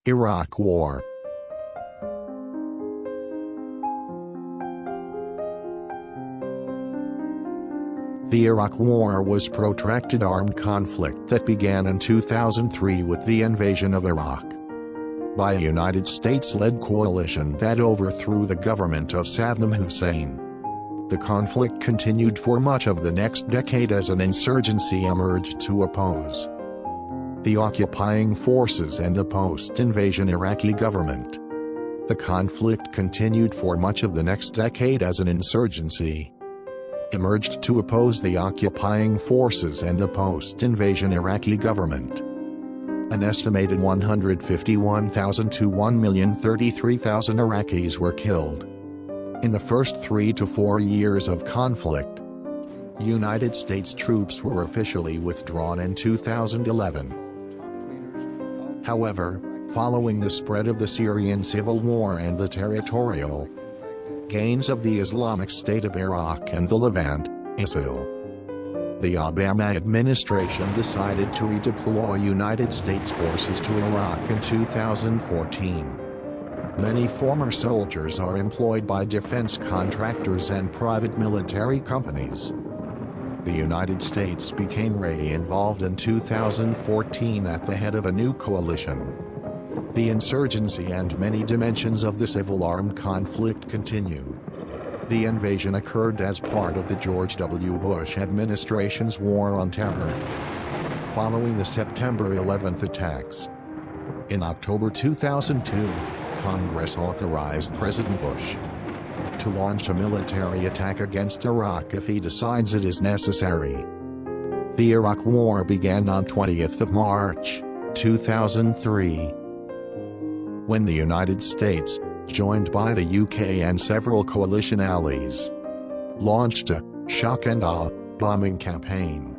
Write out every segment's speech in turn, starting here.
Iraq War. The Iraq War was a protracted armed conflict that began in 2003 with the invasion of Iraq by a United States-led coalition that overthrew the government of Saddam Hussein. The conflict continued for much of the next decade as an insurgency emerged to oppose the occupying forces and the post-invasion Iraqi government. The conflict continued for much of the next decade as an insurgency emerged to oppose the occupying forces and the post-invasion Iraqi government. An estimated 151,000 to 1,033,000 Iraqis were killed in the first 3 to 4 years of conflict. United States troops were officially withdrawn in 2011. However, following the spread of the Syrian civil war and the territorial gains of the Islamic State of Iraq and the Levant, ISIL, the Obama administration decided to redeploy United States forces to Iraq in 2014. Many former soldiers are employed by defense contractors and private military companies. The United States became re-involved in 2014 at the head of a new coalition. The insurgency and many dimensions of the civil armed conflict continue. The invasion occurred as part of the George W. Bush administration's war on terror, following the September 11th attacks. In October 2002, Congress authorized President Bush to launch a military attack against Iraq if he decides it is necessary. The Iraq War began on 20th of March, 2003, when the United States, joined by the UK and several coalition allies, launched a shock and awe bombing campaign.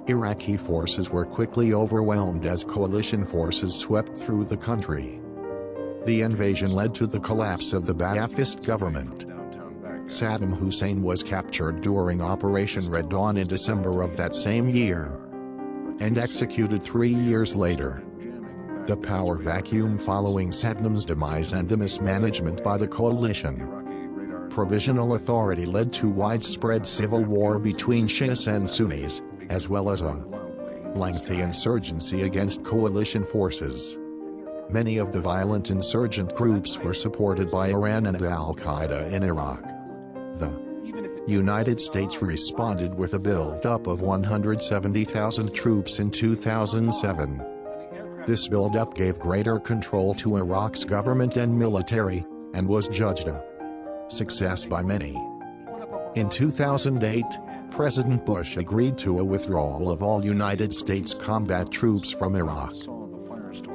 Iraqi forces were quickly overwhelmed as coalition forces swept through the country. The invasion led to the collapse of the Ba'athist government. Saddam Hussein was captured during Operation Red Dawn in December of that same year and executed 3 years later. The power vacuum following Saddam's demise and the mismanagement by the coalition provisional authority led to widespread civil war between Shias and Sunnis, as well as a lengthy insurgency against coalition forces. Many of the violent insurgent groups were supported by Iran and al-Qaeda in Iraq. The United States responded with a build-up of 170,000 troops in 2007. This build-up gave greater control to Iraq's government and military, and was judged a success by many. In 2008, President Bush agreed to a withdrawal of all United States combat troops from Iraq.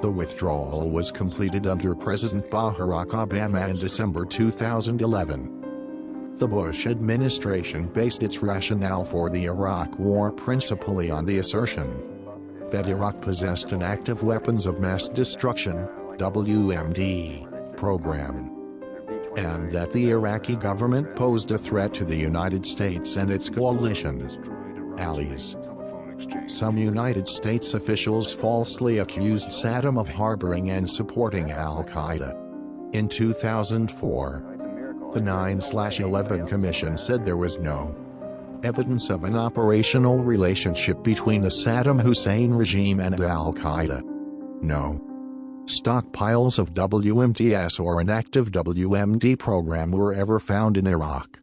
The withdrawal was completed under President Barack Obama in December 2011. The Bush administration based its rationale for the Iraq War principally on the assertion that Iraq possessed an active weapons of mass destruction (WMD) program, and that the Iraqi government posed a threat to the United States and its coalition allies. Some United States officials falsely accused Saddam of harboring and supporting al-Qaeda. In 2004, the 9/11 Commission said there was no evidence of an operational relationship between the Saddam Hussein regime and al-Qaeda. No stockpiles of WMDs or an active WMD program were ever found in Iraq.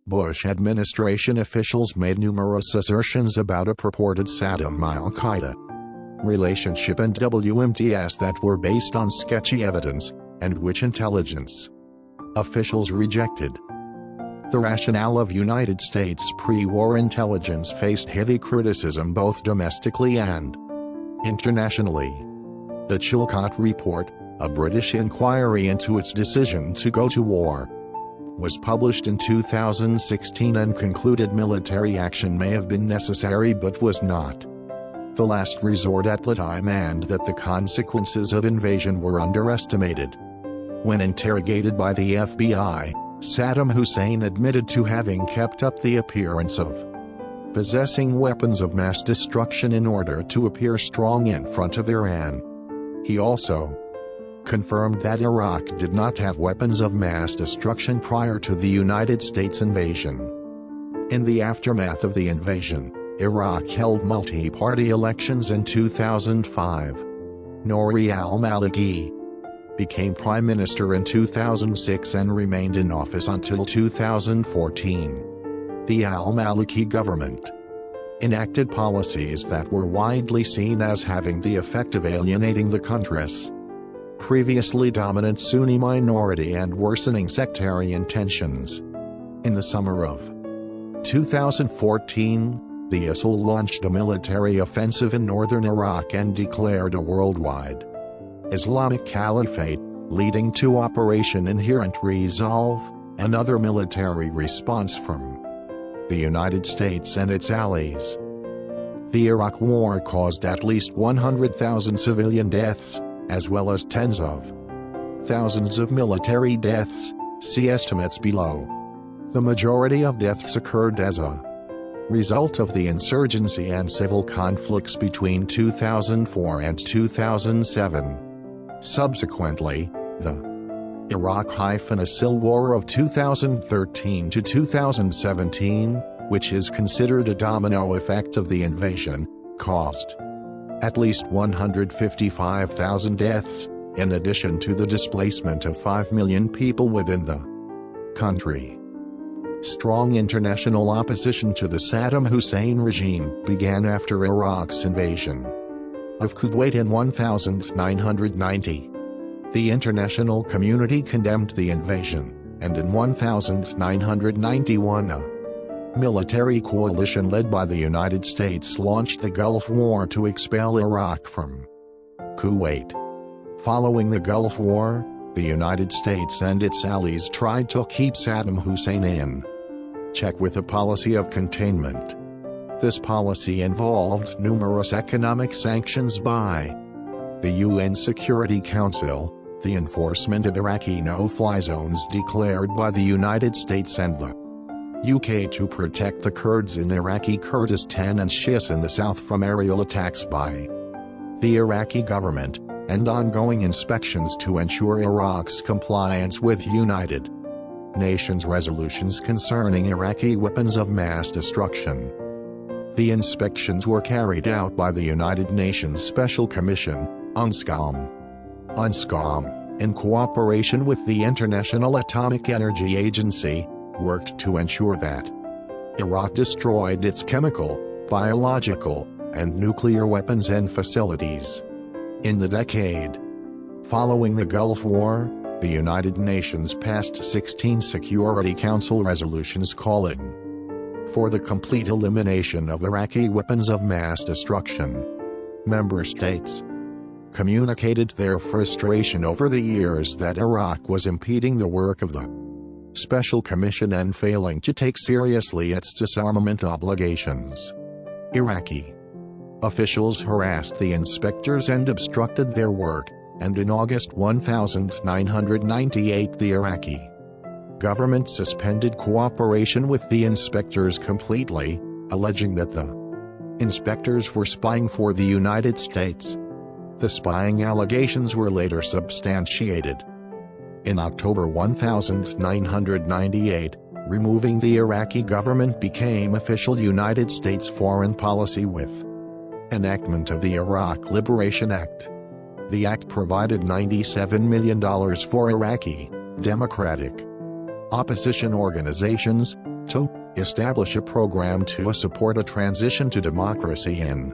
Bush administration officials made numerous assertions about a purported Saddam al-Qaeda relationship and WMDs that were based on sketchy evidence, and which intelligence officials rejected. The rationale of United States pre-war intelligence faced heavy criticism both domestically and internationally. The Chilcot Report, a British inquiry into its decision to go to war, was published in 2016 and concluded military action may have been necessary but was not the last resort at the time, and that the consequences of invasion were underestimated. When interrogated by the FBI, Saddam Hussein admitted to having kept up the appearance of possessing weapons of mass destruction in order to appear strong in front of Iran. He also confirmed that Iraq did not have weapons of mass destruction prior to the United States invasion. In the aftermath of the invasion, Iraq held multi-party elections in 2005. Nouri al-Maliki became prime minister in 2006 and remained in office until 2014. The al-Maliki government enacted policies that were widely seen as having the effect of alienating the country's previously dominant Sunni minority and worsening sectarian tensions. In the summer of 2014, the ISIL launched a military offensive in northern Iraq and declared a worldwide Islamic Caliphate, leading to Operation Inherent Resolve, another military response from the United States and its allies. The Iraq War caused at least 100,000 civilian deaths, as well as tens of thousands of military deaths, see estimates below. The majority of deaths occurred as a result of the insurgency and civil conflicts between 2004 and 2007. Subsequently, the Iraq-ISIL War of 2013 to 2017, which is considered a domino effect of the invasion, caused at least 155,000 deaths, in addition to the displacement of 5 million people within the country. Strong international opposition to the Saddam Hussein regime began after Iraq's invasion of Kuwait in 1990. The international community condemned the invasion, and in 1991 a military coalition led by the United States launched the Gulf War to expel Iraq from Kuwait. Following the Gulf War, the United States and its allies tried to keep Saddam Hussein in check with a policy of containment. This policy involved numerous economic sanctions by the UN Security Council, the enforcement of Iraqi no-fly zones declared by the United States and the UK to protect the Kurds in Iraqi Kurdistan and Shias in the south from aerial attacks by the Iraqi government, and ongoing inspections to ensure Iraq's compliance with United Nations resolutions concerning Iraqi weapons of mass destruction. The inspections were carried out by the United Nations Special Commission, UNSCOM. UNSCOM, in cooperation with the International Atomic Energy Agency, worked to ensure that Iraq destroyed its chemical, biological, and nuclear weapons and facilities. In the decade following the Gulf War, the United Nations passed 16 Security Council resolutions calling for the complete elimination of Iraqi weapons of mass destruction. Member states communicated their frustration over the years that Iraq was impeding the work of the Special Commission and failing to take seriously its disarmament obligations. Iraqi officials harassed the inspectors and obstructed their work, and in August 1998 the Iraqi government suspended cooperation with the inspectors completely, alleging that the inspectors were spying for the United States. The spying allegations were later substantiated. In October 1998, removing the Iraqi government became official United States foreign policy with enactment of the Iraq Liberation Act. The act provided $97 million for Iraqi democratic opposition organizations to establish a program to support a transition to democracy in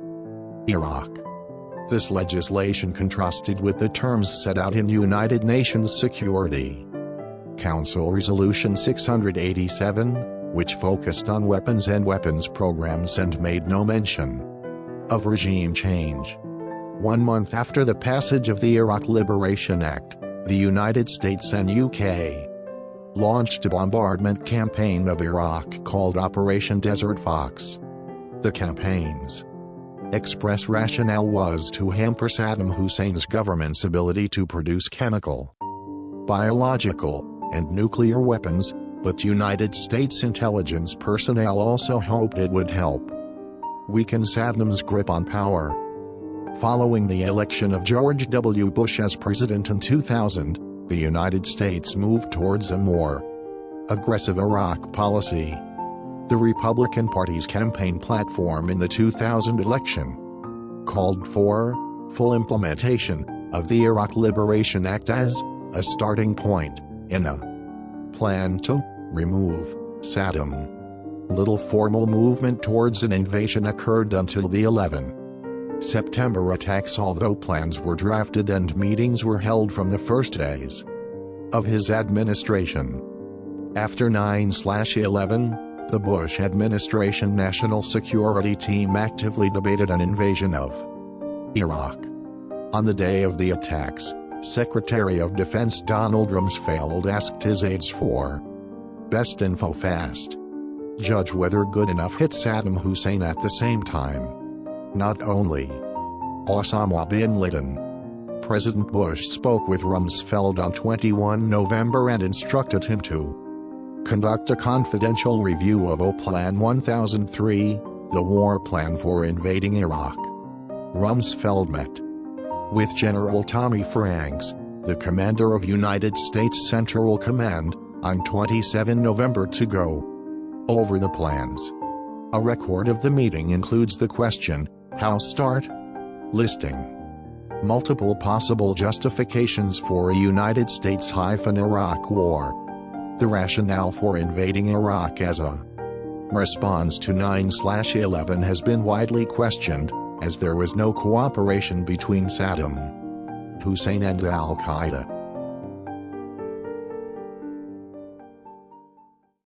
Iraq. This legislation contrasted with the terms set out in United Nations Security Council Resolution 687, which focused on weapons and weapons programs and made no mention of regime change. 1 month after the passage of the Iraq Liberation Act, the United States and UK launched a bombardment campaign of Iraq called Operation Desert Fox. The campaign's express rationale was to hamper Saddam Hussein's government's ability to produce chemical, biological, and nuclear weapons, but United States intelligence personnel also hoped it would help weaken Saddam's grip on power. Following the election of George W. Bush as president in 2000, the United States moved towards a more aggressive Iraq policy. The Republican Party's campaign platform in the 2000 election called for full implementation of the Iraq Liberation Act as a starting point in a plan to remove Saddam. Little formal movement towards an invasion occurred until the 11 September attacks, although plans were drafted and meetings were held from the first days of his administration. After 9/11, the Bush administration National Security Team actively debated an invasion of Iraq. On the day of the attacks, Secretary of Defense Donald Rumsfeld asked his aides for best info fast. Judge whether good enough hit Saddam Hussein at the same time. Not only Osama bin Laden. President Bush spoke with Rumsfeld on 21 November and instructed him to conduct a confidential review of Plan 1003, the war plan for invading Iraq. Rumsfeld met with General Tommy Franks, the commander of United States Central Command, on 27 November to go over the plans. A record of the meeting includes the question, how start? Listing multiple possible justifications for a United States-Iraq war. The rationale for invading Iraq as a response to 9/11 has been widely questioned, as there was no cooperation between Saddam Hussein and Al-Qaeda.